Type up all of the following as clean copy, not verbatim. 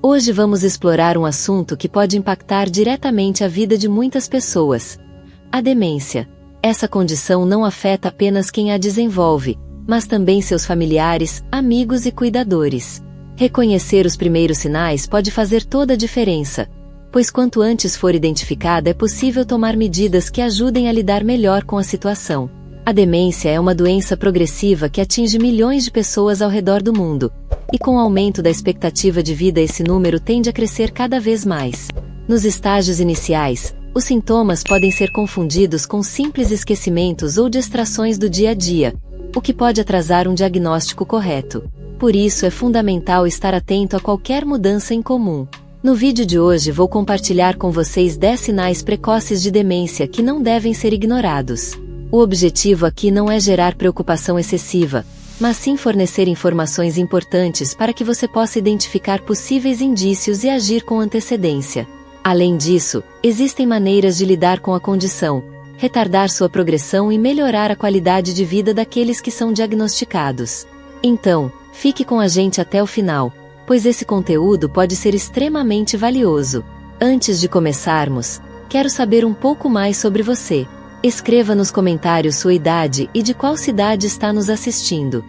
Hoje vamos explorar um assunto que pode impactar diretamente a vida de muitas pessoas: a demência. Essa condição não afeta apenas quem a desenvolve, mas também seus familiares, amigos e cuidadores. Reconhecer os primeiros sinais pode fazer toda a diferença, pois quanto antes for identificada é possível tomar medidas que ajudem a lidar melhor com a situação. A demência é uma doença progressiva que atinge milhões de pessoas ao redor do mundo, e com o aumento da expectativa de vida esse número tende a crescer cada vez mais. Nos estágios iniciais, os sintomas podem ser confundidos com simples esquecimentos ou distrações do dia a dia, o que pode atrasar um diagnóstico correto. Por isso é fundamental estar atento a qualquer mudança incomum. No vídeo de hoje vou compartilhar com vocês 10 sinais precoces de demência que não devem ser ignorados. O objetivo aqui não é gerar preocupação excessiva, mas sim fornecer informações importantes para que você possa identificar possíveis indícios e agir com antecedência. Além disso, existem maneiras de lidar com a condição, retardar sua progressão e melhorar a qualidade de vida daqueles que são diagnosticados. Então, fique com a gente até o final, pois esse conteúdo pode ser extremamente valioso. Antes de começarmos, quero saber um pouco mais sobre você. Escreva nos comentários sua idade e de qual cidade está nos assistindo.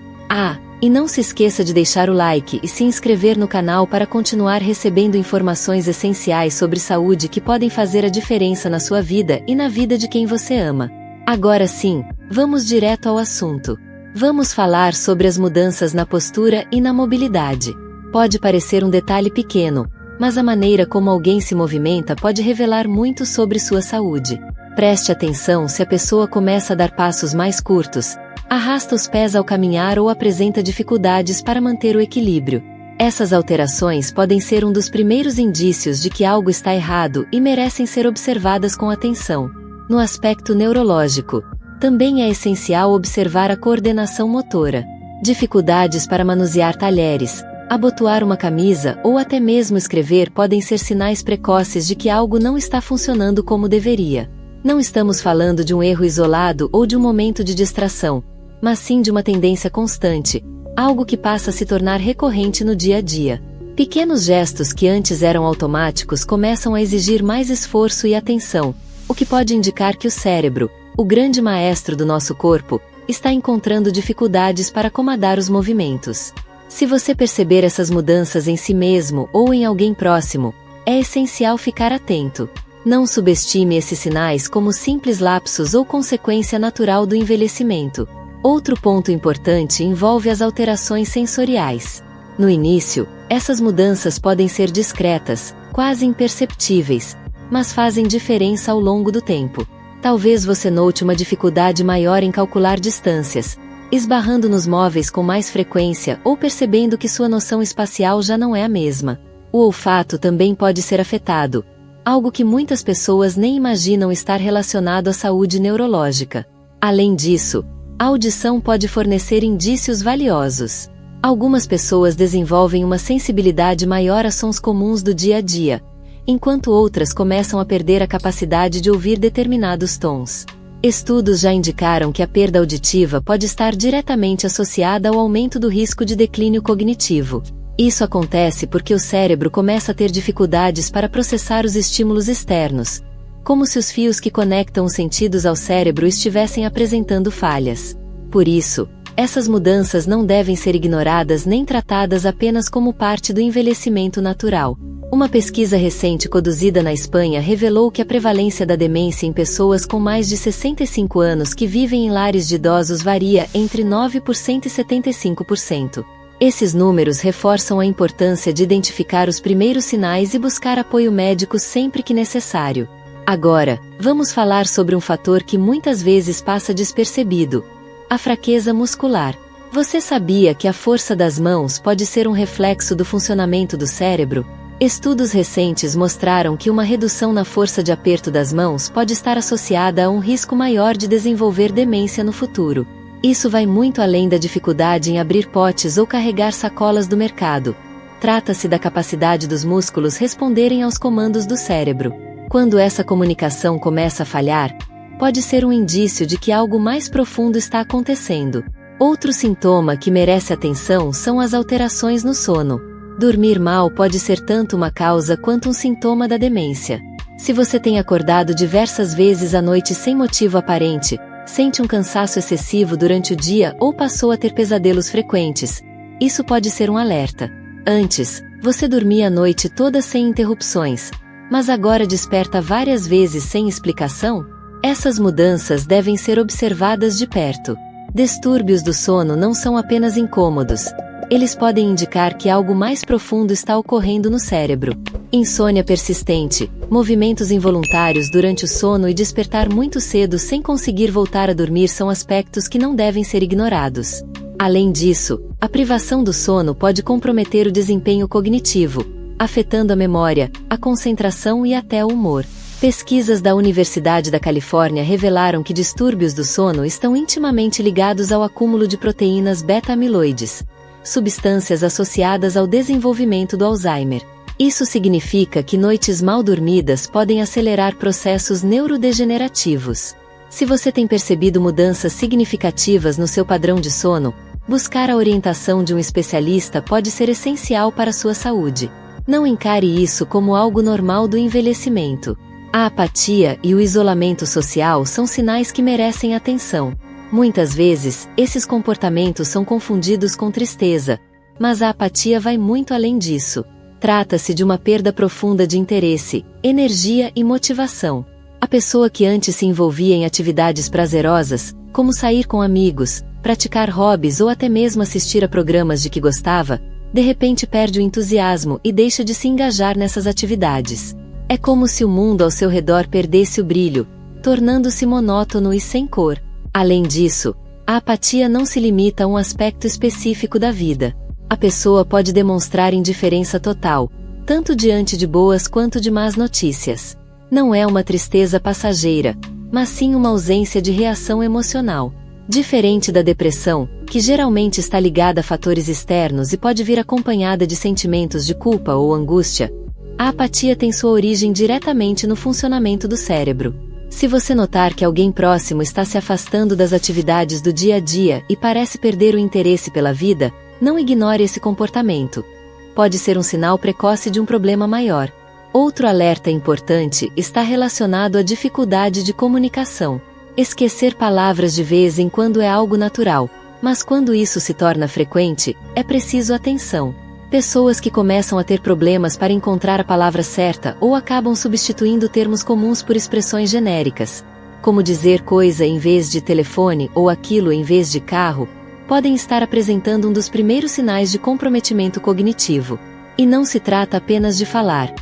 E não se esqueça de deixar o like e se inscrever no canal para continuar recebendo informações essenciais sobre saúde que podem fazer a diferença na sua vida e na vida de quem você ama. Agora sim, vamos direto ao assunto. Vamos falar sobre as mudanças na postura e na mobilidade. Pode parecer um detalhe pequeno, mas a maneira como alguém se movimenta pode revelar muito sobre sua saúde. Preste atenção se a pessoa começa a dar passos mais curtos, arrasta os pés ao caminhar ou apresenta dificuldades para manter o equilíbrio. Essas alterações podem ser um dos primeiros indícios de que algo está errado e merecem ser observadas com atenção. No aspecto neurológico, também é essencial observar a coordenação motora. Dificuldades para manusear talheres, abotoar uma camisa ou até mesmo escrever podem ser sinais precoces de que algo não está funcionando como deveria. Não estamos falando de um erro isolado ou de um momento de distração, mas sim de uma tendência constante, algo que passa a se tornar recorrente no dia a dia. Pequenos gestos que antes eram automáticos começam a exigir mais esforço e atenção, o que pode indicar que o cérebro, o grande maestro do nosso corpo, está encontrando dificuldades para acomodar os movimentos. Se você perceber essas mudanças em si mesmo ou em alguém próximo, é essencial ficar atento. Não subestime esses sinais como simples lapsos ou consequência natural do envelhecimento. Outro ponto importante envolve as alterações sensoriais. No início, essas mudanças podem ser discretas, quase imperceptíveis, mas fazem diferença ao longo do tempo. Talvez você note uma dificuldade maior em calcular distâncias, esbarrando nos móveis com mais frequência ou percebendo que sua noção espacial já não é a mesma. O olfato também pode ser afetado, algo que muitas pessoas nem imaginam estar relacionado à saúde neurológica. Além disso, a audição pode fornecer indícios valiosos. Algumas pessoas desenvolvem uma sensibilidade maior a sons comuns do dia a dia, enquanto outras começam a perder a capacidade de ouvir determinados tons. Estudos já indicaram que a perda auditiva pode estar diretamente associada ao aumento do risco de declínio cognitivo. Isso acontece porque o cérebro começa a ter dificuldades para processar os estímulos externos, como se os fios que conectam os sentidos ao cérebro estivessem apresentando falhas. Por isso, essas mudanças não devem ser ignoradas nem tratadas apenas como parte do envelhecimento natural. Uma pesquisa recente conduzida na Espanha revelou que a prevalência da demência em pessoas com mais de 65 anos que vivem em lares de idosos varia entre 9% e 75%. Esses números reforçam a importância de identificar os primeiros sinais e buscar apoio médico sempre que necessário. Agora, vamos falar sobre um fator que muitas vezes passa despercebido: a fraqueza muscular. Você sabia que a força das mãos pode ser um reflexo do funcionamento do cérebro? Estudos recentes mostraram que uma redução na força de aperto das mãos pode estar associada a um risco maior de desenvolver demência no futuro. Isso vai muito além da dificuldade em abrir potes ou carregar sacolas do mercado. Trata-se da capacidade dos músculos responderem aos comandos do cérebro. Quando essa comunicação começa a falhar, pode ser um indício de que algo mais profundo está acontecendo. Outro sintoma que merece atenção são as alterações no sono. Dormir mal pode ser tanto uma causa quanto um sintoma da demência. Se você tem acordado diversas vezes à noite sem motivo aparente, sente um cansaço excessivo durante o dia ou passou a ter pesadelos frequentes, isso pode ser um alerta. Antes, você dormia a noite toda sem interrupções, mas agora desperta várias vezes sem explicação? Essas mudanças devem ser observadas de perto. Distúrbios do sono não são apenas incômodos. Eles podem indicar que algo mais profundo está ocorrendo no cérebro. Insônia persistente, movimentos involuntários durante o sono e despertar muito cedo sem conseguir voltar a dormir são aspectos que não devem ser ignorados. Além disso, a privação do sono pode comprometer o desempenho cognitivo, afetando a memória, a concentração e até o humor. Pesquisas da Universidade da Califórnia revelaram que distúrbios do sono estão intimamente ligados ao acúmulo de proteínas beta-amiloides, substâncias associadas ao desenvolvimento do Alzheimer. Isso significa que noites mal dormidas podem acelerar processos neurodegenerativos. Se você tem percebido mudanças significativas no seu padrão de sono, buscar a orientação de um especialista pode ser essencial para a sua saúde. Não encare isso como algo normal do envelhecimento. A apatia e o isolamento social são sinais que merecem atenção. Muitas vezes, esses comportamentos são confundidos com tristeza, mas a apatia vai muito além disso. Trata-se de uma perda profunda de interesse, energia e motivação. A pessoa que antes se envolvia em atividades prazerosas, como sair com amigos, praticar hobbies ou até mesmo assistir a programas de que gostava, de repente perde o entusiasmo e deixa de se engajar nessas atividades. É como se o mundo ao seu redor perdesse o brilho, tornando-se monótono e sem cor. Além disso, a apatia não se limita a um aspecto específico da vida. A pessoa pode demonstrar indiferença total, tanto diante de boas quanto de más notícias. Não é uma tristeza passageira, mas sim uma ausência de reação emocional. Diferente da depressão, que geralmente está ligada a fatores externos e pode vir acompanhada de sentimentos de culpa ou angústia, a apatia tem sua origem diretamente no funcionamento do cérebro. Se você notar que alguém próximo está se afastando das atividades do dia a dia e parece perder o interesse pela vida, não ignore esse comportamento. Pode ser um sinal precoce de um problema maior. Outro alerta importante está relacionado à dificuldade de comunicação. Esquecer palavras de vez em quando é algo natural, mas quando isso se torna frequente, é preciso atenção. Pessoas que começam a ter problemas para encontrar a palavra certa ou acabam substituindo termos comuns por expressões genéricas, como dizer coisa em vez de telefone ou aquilo em vez de carro, podem estar apresentando um dos primeiros sinais de comprometimento cognitivo. E não se trata apenas de falar.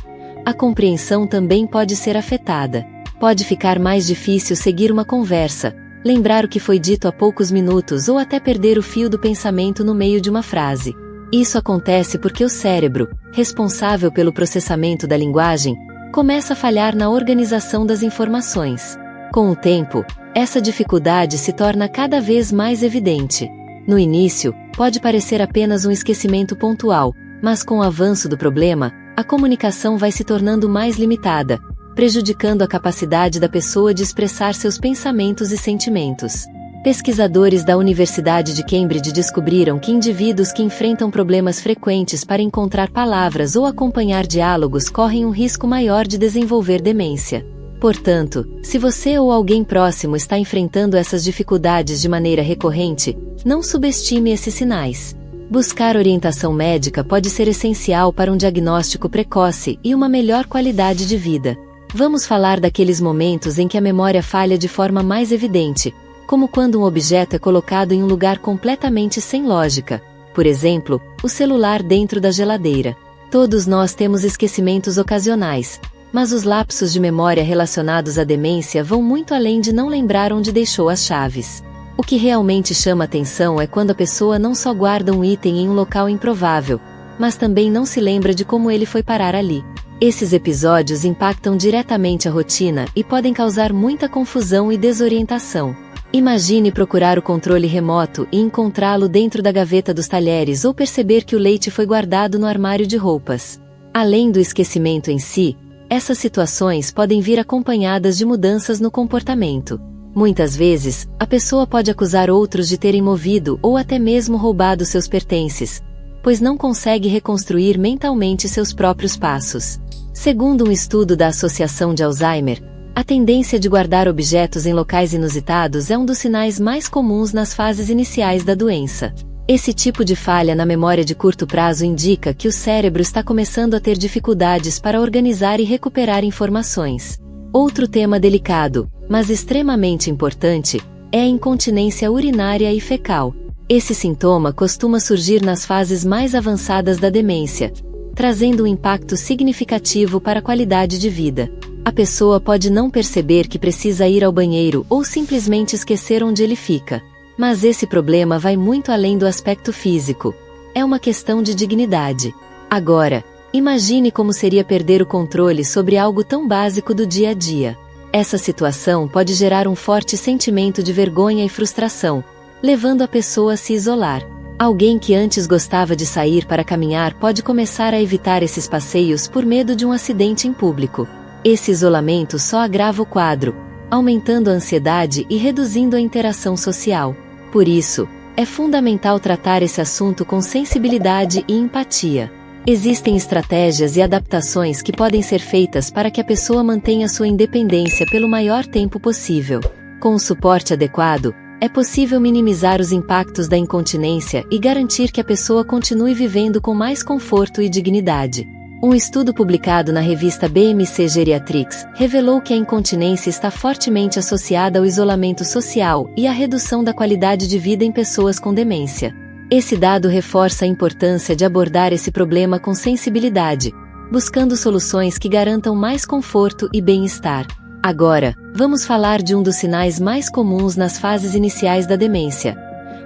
A compreensão também pode ser afetada. Pode ficar mais difícil seguir uma conversa, lembrar o que foi dito há poucos minutos ou até perder o fio do pensamento no meio de uma frase. Isso acontece porque o cérebro, responsável pelo processamento da linguagem, começa a falhar na organização das informações. Com o tempo, essa dificuldade se torna cada vez mais evidente. No início, pode parecer apenas um esquecimento pontual, mas com o avanço do problema, a comunicação vai se tornando mais limitada, prejudicando a capacidade da pessoa de expressar seus pensamentos e sentimentos. Pesquisadores da Universidade de Cambridge descobriram que indivíduos que enfrentam problemas frequentes para encontrar palavras ou acompanhar diálogos correm um risco maior de desenvolver demência. Portanto, se você ou alguém próximo está enfrentando essas dificuldades de maneira recorrente, não subestime esses sinais. Buscar orientação médica pode ser essencial para um diagnóstico precoce e uma melhor qualidade de vida. Vamos falar daqueles momentos em que a memória falha de forma mais evidente, como quando um objeto é colocado em um lugar completamente sem lógica, por exemplo, o celular dentro da geladeira. Todos nós temos esquecimentos ocasionais, mas os lapsos de memória relacionados à demência vão muito além de não lembrar onde deixou as chaves. O que realmente chama atenção é quando a pessoa não só guarda um item em um local improvável, mas também não se lembra de como ele foi parar ali. Esses episódios impactam diretamente a rotina e podem causar muita confusão e desorientação. Imagine procurar o controle remoto e encontrá-lo dentro da gaveta dos talheres ou perceber que o leite foi guardado no armário de roupas. Além do esquecimento em si, essas situações podem vir acompanhadas de mudanças no comportamento. Muitas vezes, a pessoa pode acusar outros de terem movido ou até mesmo roubado seus pertences, pois não consegue reconstruir mentalmente seus próprios passos. Segundo um estudo da Associação de Alzheimer, a tendência de guardar objetos em locais inusitados é um dos sinais mais comuns nas fases iniciais da doença. Esse tipo de falha na memória de curto prazo indica que o cérebro está começando a ter dificuldades para organizar e recuperar informações. Outro tema delicado, mas extremamente importante, é a incontinência urinária e fecal. Esse sintoma costuma surgir nas fases mais avançadas da demência, trazendo um impacto significativo para a qualidade de vida. A pessoa pode não perceber que precisa ir ao banheiro ou simplesmente esquecer onde ele fica. Mas esse problema vai muito além do aspecto físico. É uma questão de dignidade. Agora, imagine como seria perder o controle sobre algo tão básico do dia a dia. Essa situação pode gerar um forte sentimento de vergonha e frustração, levando a pessoa a se isolar. Alguém que antes gostava de sair para caminhar pode começar a evitar esses passeios por medo de um acidente em público. Esse isolamento só agrava o quadro, aumentando a ansiedade e reduzindo a interação social. Por isso, é fundamental tratar esse assunto com sensibilidade e empatia. Existem estratégias e adaptações que podem ser feitas para que a pessoa mantenha sua independência pelo maior tempo possível. Com o suporte adequado, é possível minimizar os impactos da incontinência e garantir que a pessoa continue vivendo com mais conforto e dignidade. Um estudo publicado na revista BMC Geriatrics revelou que a incontinência está fortemente associada ao isolamento social e à redução da qualidade de vida em pessoas com demência. Esse dado reforça a importância de abordar esse problema com sensibilidade, buscando soluções que garantam mais conforto e bem-estar. Agora, vamos falar de um dos sinais mais comuns nas fases iniciais da demência: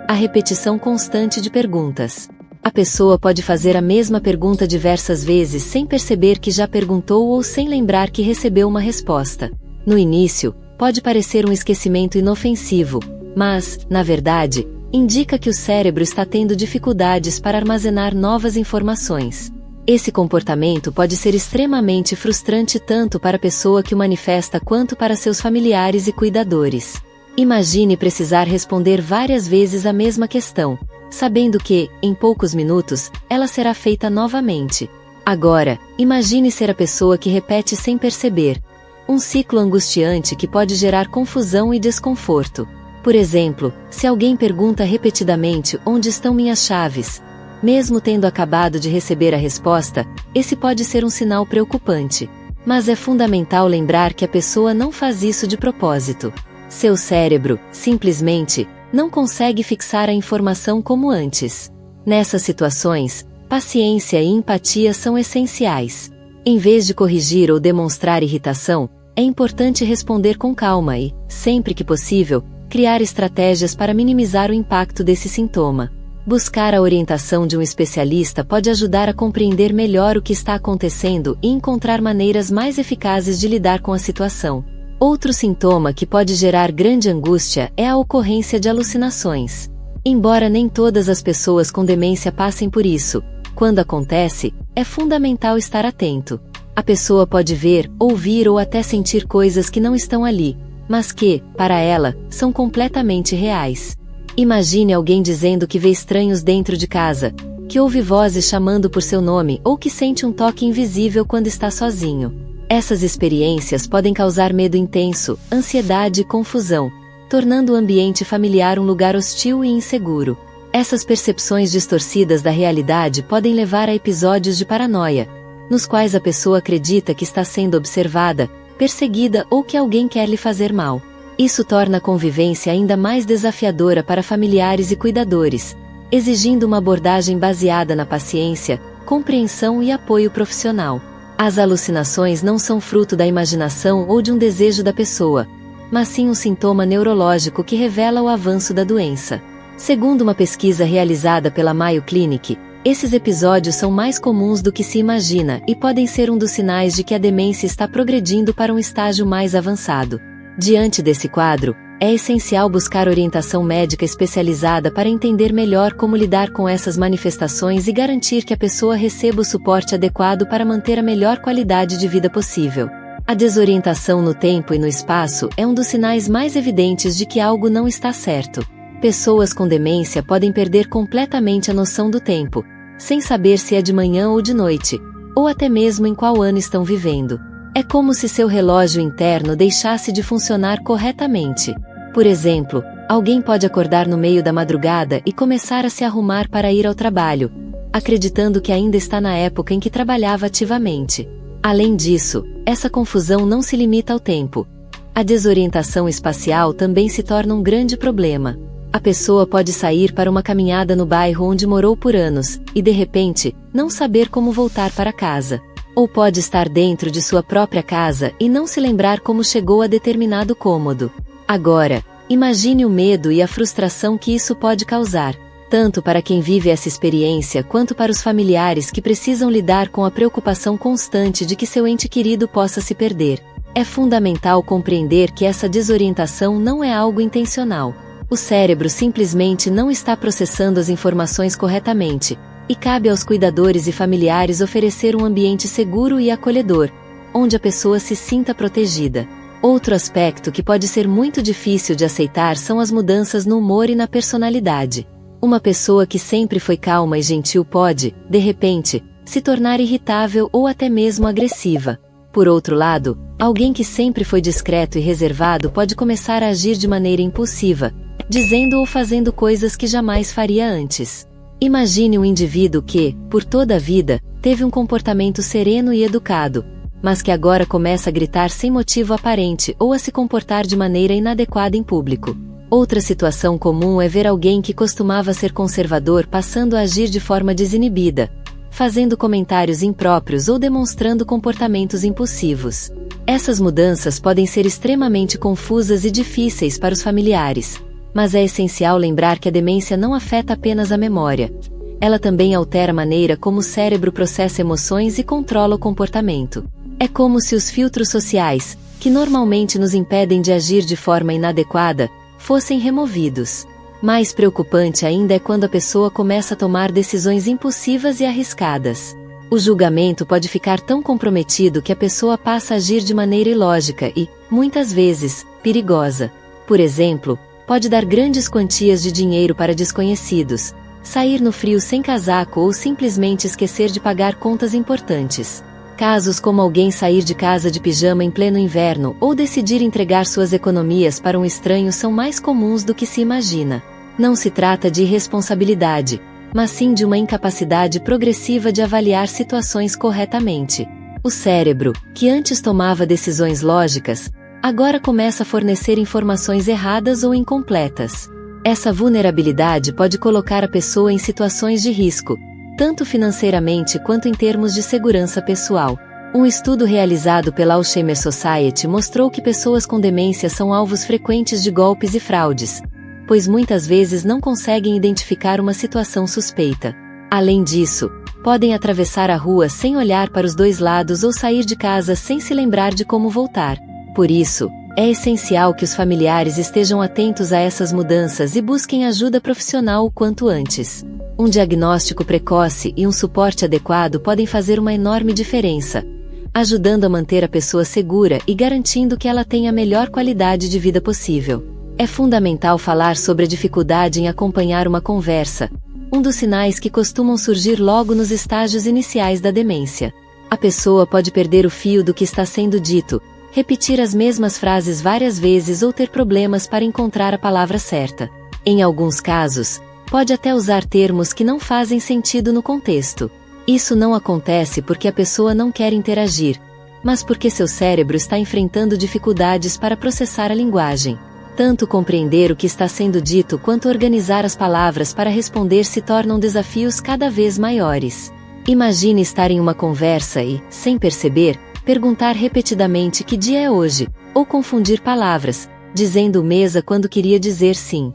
a repetição constante de perguntas. A pessoa pode fazer a mesma pergunta diversas vezes sem perceber que já perguntou ou sem lembrar que recebeu uma resposta. No início, pode parecer um esquecimento inofensivo, mas, na verdade, indica que o cérebro está tendo dificuldades para armazenar novas informações. Esse comportamento pode ser extremamente frustrante tanto para a pessoa que o manifesta quanto para seus familiares e cuidadores. Imagine precisar responder várias vezes a mesma questão, sabendo que, em poucos minutos, ela será feita novamente. Agora, imagine ser a pessoa que repete sem perceber. Um ciclo angustiante que pode gerar confusão e desconforto. Por exemplo, se alguém pergunta repetidamente onde estão minhas chaves, mesmo tendo acabado de receber a resposta, esse pode ser um sinal preocupante. Mas é fundamental lembrar que a pessoa não faz isso de propósito. Seu cérebro, simplesmente, não consegue fixar a informação como antes. Nessas situações, paciência e empatia são essenciais. Em vez de corrigir ou demonstrar irritação, é importante responder com calma e, sempre que possível, criar estratégias para minimizar o impacto desse sintoma. Buscar a orientação de um especialista pode ajudar a compreender melhor o que está acontecendo e encontrar maneiras mais eficazes de lidar com a situação. Outro sintoma que pode gerar grande angústia é a ocorrência de alucinações. Embora nem todas as pessoas com demência passem por isso, quando acontece, é fundamental estar atento. A pessoa pode ver, ouvir ou até sentir coisas que não estão ali, mas que, para ela, são completamente reais. Imagine alguém dizendo que vê estranhos dentro de casa, que ouve vozes chamando por seu nome ou que sente um toque invisível quando está sozinho. Essas experiências podem causar medo intenso, ansiedade e confusão, tornando o ambiente familiar um lugar hostil e inseguro. Essas percepções distorcidas da realidade podem levar a episódios de paranoia, nos quais a pessoa acredita que está sendo observada, perseguida ou que alguém quer lhe fazer mal. Isso torna a convivência ainda mais desafiadora para familiares e cuidadores, exigindo uma abordagem baseada na paciência, compreensão e apoio profissional. As alucinações não são fruto da imaginação ou de um desejo da pessoa, mas sim um sintoma neurológico que revela o avanço da doença. Segundo uma pesquisa realizada pela Mayo Clinic, esses episódios são mais comuns do que se imagina e podem ser um dos sinais de que a demência está progredindo para um estágio mais avançado. Diante desse quadro, é essencial buscar orientação médica especializada para entender melhor como lidar com essas manifestações e garantir que a pessoa receba o suporte adequado para manter a melhor qualidade de vida possível. A desorientação no tempo e no espaço é um dos sinais mais evidentes de que algo não está certo. Pessoas com demência podem perder completamente a noção do tempo, sem saber se é de manhã ou de noite, ou até mesmo em qual ano estão vivendo. É como se seu relógio interno deixasse de funcionar corretamente. Por exemplo, alguém pode acordar no meio da madrugada e começar a se arrumar para ir ao trabalho, acreditando que ainda está na época em que trabalhava ativamente. Além disso, essa confusão não se limita ao tempo. A desorientação espacial também se torna um grande problema. A pessoa pode sair para uma caminhada no bairro onde morou por anos, e de repente, não saber como voltar para casa. Ou pode estar dentro de sua própria casa e não se lembrar como chegou a determinado cômodo. Agora, imagine o medo e a frustração que isso pode causar, tanto para quem vive essa experiência quanto para os familiares que precisam lidar com a preocupação constante de que seu ente querido possa se perder. É fundamental compreender que essa desorientação não é algo intencional. O cérebro simplesmente não está processando as informações corretamente, e cabe aos cuidadores e familiares oferecer um ambiente seguro e acolhedor, onde a pessoa se sinta protegida. Outro aspecto que pode ser muito difícil de aceitar são as mudanças no humor e na personalidade. Uma pessoa que sempre foi calma e gentil pode, de repente, se tornar irritável ou até mesmo agressiva. Por outro lado, alguém que sempre foi discreto e reservado pode começar a agir de maneira impulsiva, dizendo ou fazendo coisas que jamais faria antes. Imagine um indivíduo que, por toda a vida, teve um comportamento sereno e educado, mas que agora começa a gritar sem motivo aparente ou a se comportar de maneira inadequada em público. Outra situação comum é ver alguém que costumava ser conservador passando a agir de forma desinibida, fazendo comentários impróprios ou demonstrando comportamentos impulsivos. Essas mudanças podem ser extremamente confusas e difíceis para os familiares, mas é essencial lembrar que a demência não afeta apenas a memória. Ela também altera a maneira como o cérebro processa emoções e controla o comportamento. É como se os filtros sociais, que normalmente nos impedem de agir de forma inadequada, fossem removidos. Mais preocupante ainda é quando a pessoa começa a tomar decisões impulsivas e arriscadas. O julgamento pode ficar tão comprometido que a pessoa passa a agir de maneira ilógica e, muitas vezes, perigosa. Por exemplo, pode dar grandes quantias de dinheiro para desconhecidos, sair no frio sem casaco ou simplesmente esquecer de pagar contas importantes. Casos como alguém sair de casa de pijama em pleno inverno ou decidir entregar suas economias para um estranho são mais comuns do que se imagina. Não se trata de irresponsabilidade, mas sim de uma incapacidade progressiva de avaliar situações corretamente. O cérebro, que antes tomava decisões lógicas, agora começa a fornecer informações erradas ou incompletas. Essa vulnerabilidade pode colocar a pessoa em situações de risco, tanto financeiramente quanto em termos de segurança pessoal. Um estudo realizado pela Alzheimer Society mostrou que pessoas com demência são alvos frequentes de golpes e fraudes, pois muitas vezes não conseguem identificar uma situação suspeita. Além disso, podem atravessar a rua sem olhar para os dois lados ou sair de casa sem se lembrar de como voltar. Por isso, é essencial que os familiares estejam atentos a essas mudanças e busquem ajuda profissional o quanto antes. Um diagnóstico precoce e um suporte adequado podem fazer uma enorme diferença, ajudando a manter a pessoa segura e garantindo que ela tenha a melhor qualidade de vida possível. É fundamental falar sobre a dificuldade em acompanhar uma conversa, um dos sinais que costumam surgir logo nos estágios iniciais da demência. A pessoa pode perder o fio do que está sendo dito, repetir as mesmas frases várias vezes ou ter problemas para encontrar a palavra certa. Em alguns casos, pode até usar termos que não fazem sentido no contexto. Isso não acontece porque a pessoa não quer interagir, mas porque seu cérebro está enfrentando dificuldades para processar a linguagem. Tanto compreender o que está sendo dito quanto organizar as palavras para responder se tornam desafios cada vez maiores. Imagine estar em uma conversa e, sem perceber, perguntar repetidamente que dia é hoje, ou confundir palavras, dizendo mesa quando queria dizer sim.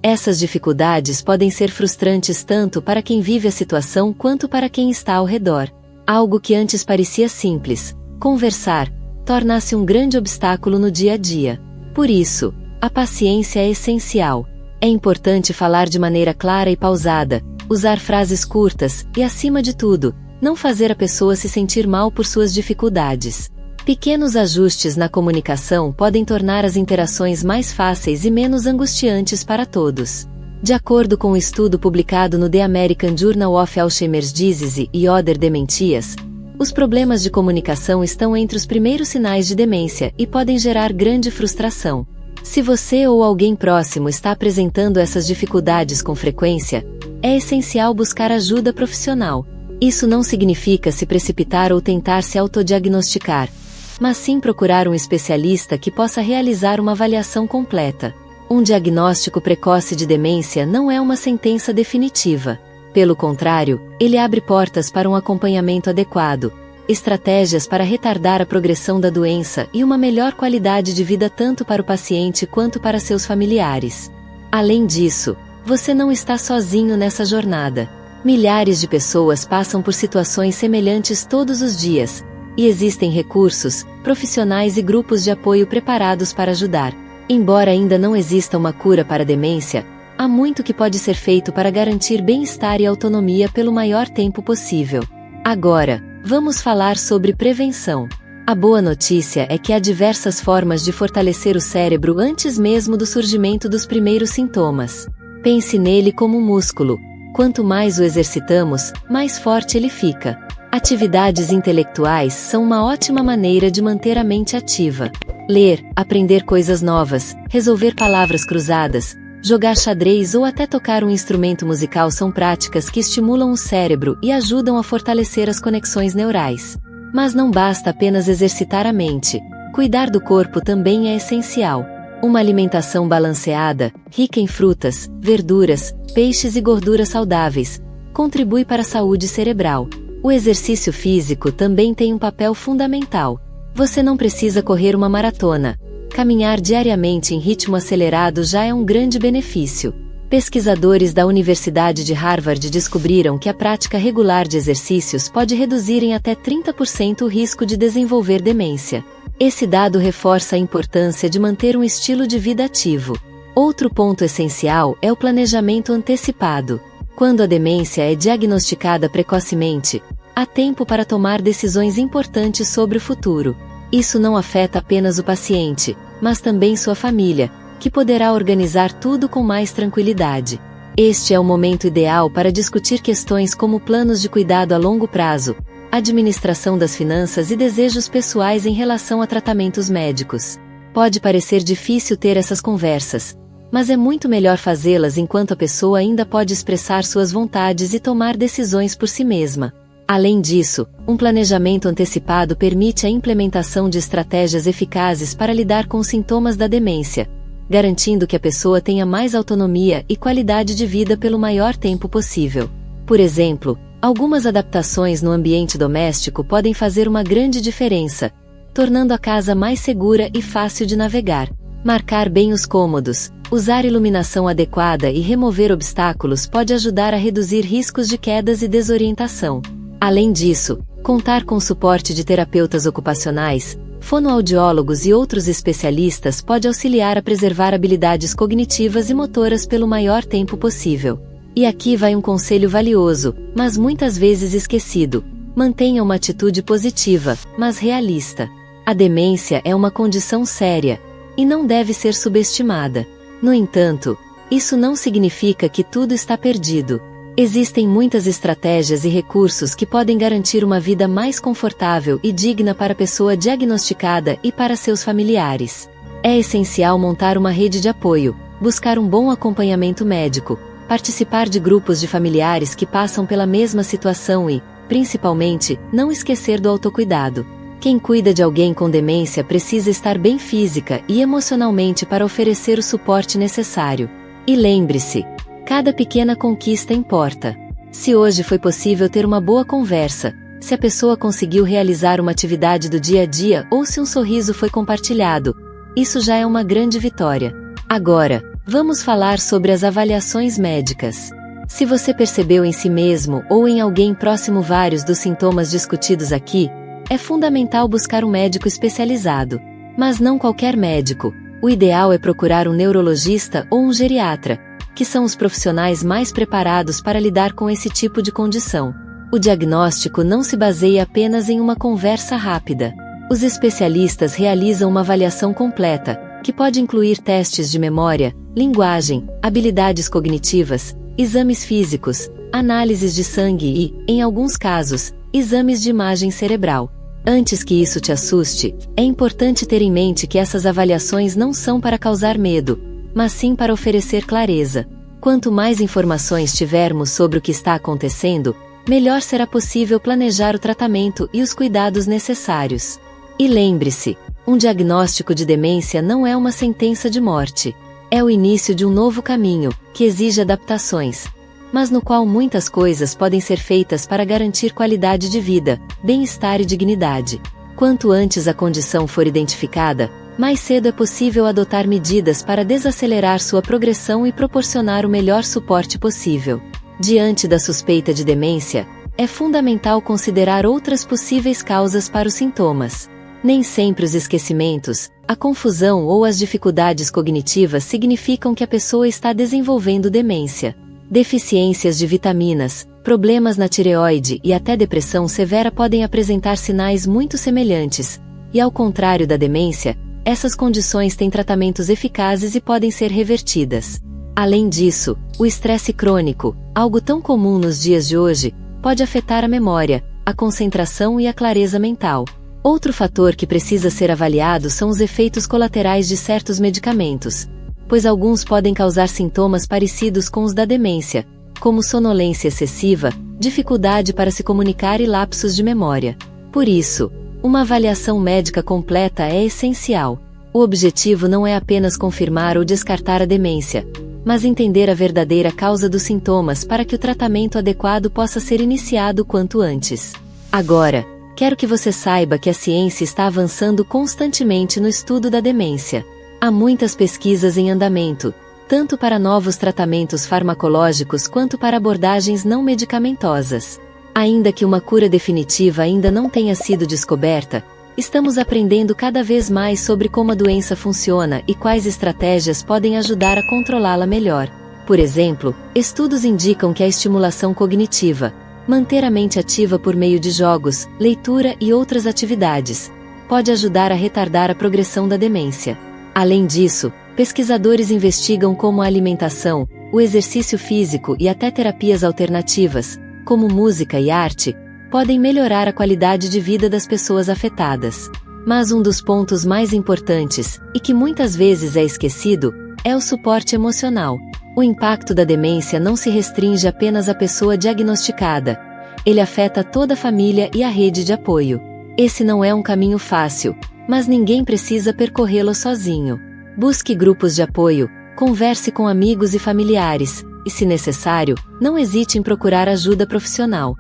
Essas dificuldades podem ser frustrantes tanto para quem vive a situação quanto para quem está ao redor. Algo que antes parecia simples, conversar, torna-se um grande obstáculo no dia a dia. Por isso, a paciência é essencial. É importante falar de maneira clara e pausada, usar frases curtas e, acima de tudo, não fazer a pessoa se sentir mal por suas dificuldades. Pequenos ajustes na comunicação podem tornar as interações mais fáceis e menos angustiantes para todos. De acordo com um estudo publicado no The American Journal of Alzheimer's Disease e Other Dementias, os problemas de comunicação estão entre os primeiros sinais de demência e podem gerar grande frustração. Se você ou alguém próximo está apresentando essas dificuldades com frequência, é essencial buscar ajuda profissional. Isso não significa se precipitar ou tentar se autodiagnosticar, mas sim procurar um especialista que possa realizar uma avaliação completa. Um diagnóstico precoce de demência não é uma sentença definitiva. Pelo contrário, ele abre portas para um acompanhamento adequado, estratégias para retardar a progressão da doença e uma melhor qualidade de vida tanto para o paciente quanto para seus familiares. Além disso, você não está sozinho nessa jornada. Milhares de pessoas passam por situações semelhantes todos os dias, e existem recursos, profissionais e grupos de apoio preparados para ajudar. Embora ainda não exista uma cura para a demência, há muito que pode ser feito para garantir bem-estar e autonomia pelo maior tempo possível. Agora, vamos falar sobre prevenção. A boa notícia é que há diversas formas de fortalecer o cérebro antes mesmo do surgimento dos primeiros sintomas. Pense nele como um músculo. Quanto mais o exercitamos, mais forte ele fica. Atividades intelectuais são uma ótima maneira de manter a mente ativa. Ler, aprender coisas novas, resolver palavras cruzadas, jogar xadrez ou até tocar um instrumento musical são práticas que estimulam o cérebro e ajudam a fortalecer as conexões neurais. Mas não basta apenas exercitar a mente. Cuidar do corpo também é essencial. Uma alimentação balanceada, rica em frutas, verduras, peixes e gorduras saudáveis, contribui para a saúde cerebral. O exercício físico também tem um papel fundamental. Você não precisa correr uma maratona. Caminhar diariamente em ritmo acelerado já é um grande benefício. Pesquisadores da Universidade de Harvard descobriram que a prática regular de exercícios pode reduzir em até 30% o risco de desenvolver demência. Esse dado reforça a importância de manter um estilo de vida ativo. Outro ponto essencial é o planejamento antecipado. Quando a demência é diagnosticada precocemente, há tempo para tomar decisões importantes sobre o futuro. Isso não afeta apenas o paciente, mas também sua família, que poderá organizar tudo com mais tranquilidade. Este é o momento ideal para discutir questões como planos de cuidado a longo prazo, administração das finanças e desejos pessoais em relação a tratamentos médicos. Pode parecer difícil ter essas conversas, mas é muito melhor fazê-las enquanto a pessoa ainda pode expressar suas vontades e tomar decisões por si mesma. Além disso, um planejamento antecipado permite a implementação de estratégias eficazes para lidar com os sintomas da demência, garantindo que a pessoa tenha mais autonomia e qualidade de vida pelo maior tempo possível. Por exemplo, algumas adaptações no ambiente doméstico podem fazer uma grande diferença, tornando a casa mais segura e fácil de navegar. Marcar bem os cômodos, usar iluminação adequada e remover obstáculos pode ajudar a reduzir riscos de quedas e desorientação. Além disso, contar com o suporte de terapeutas ocupacionais, fonoaudiólogos e outros especialistas pode auxiliar a preservar habilidades cognitivas e motoras pelo maior tempo possível. E aqui vai um conselho valioso, mas muitas vezes esquecido: mantenha uma atitude positiva, mas realista. A demência é uma condição séria e não deve ser subestimada. No entanto, isso não significa que tudo está perdido. Existem muitas estratégias e recursos que podem garantir uma vida mais confortável e digna para a pessoa diagnosticada e para seus familiares. É essencial montar uma rede de apoio, buscar um bom acompanhamento médico, participar de grupos de familiares que passam pela mesma situação e, principalmente, não esquecer do autocuidado. Quem cuida de alguém com demência precisa estar bem física e emocionalmente para oferecer o suporte necessário. E lembre-se, cada pequena conquista importa. Se hoje foi possível ter uma boa conversa, se a pessoa conseguiu realizar uma atividade do dia a dia ou se um sorriso foi compartilhado, isso já é uma grande vitória. Agora, vamos falar sobre as avaliações médicas. Se você percebeu em si mesmo ou em alguém próximo vários dos sintomas discutidos aqui, é fundamental buscar um médico especializado. Mas não qualquer médico. O ideal é procurar um neurologista ou um geriatra, que são os profissionais mais preparados para lidar com esse tipo de condição. O diagnóstico não se baseia apenas em uma conversa rápida. Os especialistas realizam uma avaliação completa, que pode incluir testes de memória, linguagem, habilidades cognitivas, exames físicos, análises de sangue e, em alguns casos, exames de imagem cerebral. Antes que isso te assuste, é importante ter em mente que essas avaliações não são para causar medo, mas sim para oferecer clareza. Quanto mais informações tivermos sobre o que está acontecendo, melhor será possível planejar o tratamento e os cuidados necessários. E lembre-se, um diagnóstico de demência não é uma sentença de morte. É o início de um novo caminho, que exige adaptações, mas no qual muitas coisas podem ser feitas para garantir qualidade de vida, bem-estar e dignidade. Quanto antes a condição for identificada, mais cedo é possível adotar medidas para desacelerar sua progressão e proporcionar o melhor suporte possível. Diante da suspeita de demência, é fundamental considerar outras possíveis causas para os sintomas. Nem sempre os esquecimentos, a confusão ou as dificuldades cognitivas significam que a pessoa está desenvolvendo demência. Deficiências de vitaminas, problemas na tireoide e até depressão severa podem apresentar sinais muito semelhantes, e ao contrário da demência, essas condições têm tratamentos eficazes e podem ser revertidas. Além disso, o estresse crônico, algo tão comum nos dias de hoje, pode afetar a memória, a concentração e a clareza mental. Outro fator que precisa ser avaliado são os efeitos colaterais de certos medicamentos, pois alguns podem causar sintomas parecidos com os da demência, como sonolência excessiva, dificuldade para se comunicar e lapsos de memória. Por isso, uma avaliação médica completa é essencial. O objetivo não é apenas confirmar ou descartar a demência, mas entender a verdadeira causa dos sintomas para que o tratamento adequado possa ser iniciado quanto antes. Agora, quero que você saiba que a ciência está avançando constantemente no estudo da demência. Há muitas pesquisas em andamento, tanto para novos tratamentos farmacológicos quanto para abordagens não medicamentosas. Ainda que uma cura definitiva ainda não tenha sido descoberta, estamos aprendendo cada vez mais sobre como a doença funciona e quais estratégias podem ajudar a controlá-la melhor. Por exemplo, estudos indicam que a estimulação cognitiva, manter a mente ativa por meio de jogos, leitura e outras atividades, pode ajudar a retardar a progressão da demência. Além disso, pesquisadores investigam como a alimentação, o exercício físico e até terapias alternativas, como música e arte, podem melhorar a qualidade de vida das pessoas afetadas. Mas um dos pontos mais importantes, e que muitas vezes é esquecido, é o suporte emocional. O impacto da demência não se restringe apenas à pessoa diagnosticada. Ele afeta toda a família e a rede de apoio. Esse não é um caminho fácil, mas ninguém precisa percorrê-lo sozinho. Busque grupos de apoio, converse com amigos e familiares, e se necessário, não hesite em procurar ajuda profissional.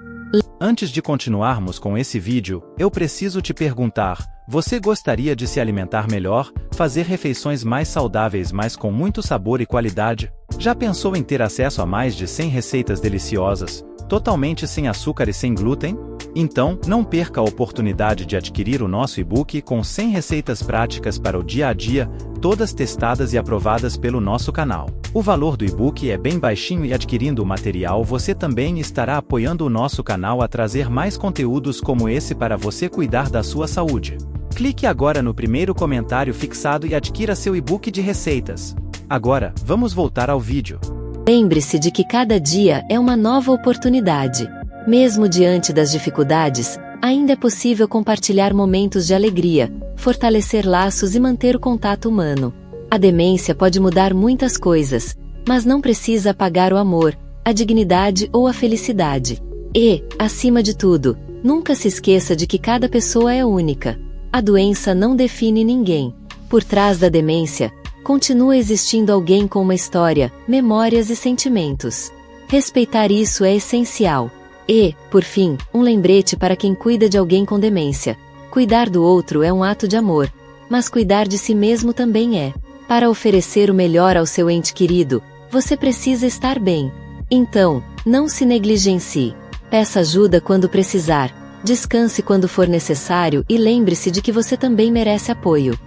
Antes de continuarmos com esse vídeo, eu preciso te perguntar: você gostaria de se alimentar melhor, fazer refeições mais saudáveis mas com muito sabor e qualidade? Já pensou em ter acesso a mais de 100 receitas deliciosas, totalmente sem açúcar e sem glúten? Então, não perca a oportunidade de adquirir o nosso e-book com 100 receitas práticas para o dia a dia, todas testadas e aprovadas pelo nosso canal. O valor do e-book é bem baixinho e adquirindo o material você também estará apoiando o nosso canal a trazer mais conteúdos como esse para você cuidar da sua saúde. Clique agora no primeiro comentário fixado e adquira seu e-book de receitas. Agora, vamos voltar ao vídeo. Lembre-se de que cada dia é uma nova oportunidade. Mesmo diante das dificuldades, ainda é possível compartilhar momentos de alegria, fortalecer laços e manter o contato humano. A demência pode mudar muitas coisas, mas não precisa apagar o amor, a dignidade ou a felicidade. E, acima de tudo, nunca se esqueça de que cada pessoa é única. A doença não define ninguém. Por trás da demência, continua existindo alguém com uma história, memórias e sentimentos. Respeitar isso é essencial. E, por fim, um lembrete para quem cuida de alguém com demência. Cuidar do outro é um ato de amor, mas cuidar de si mesmo também é. Para oferecer o melhor ao seu ente querido, você precisa estar bem. Então, não se negligencie. Peça ajuda quando precisar, descanse quando for necessário e lembre-se de que você também merece apoio.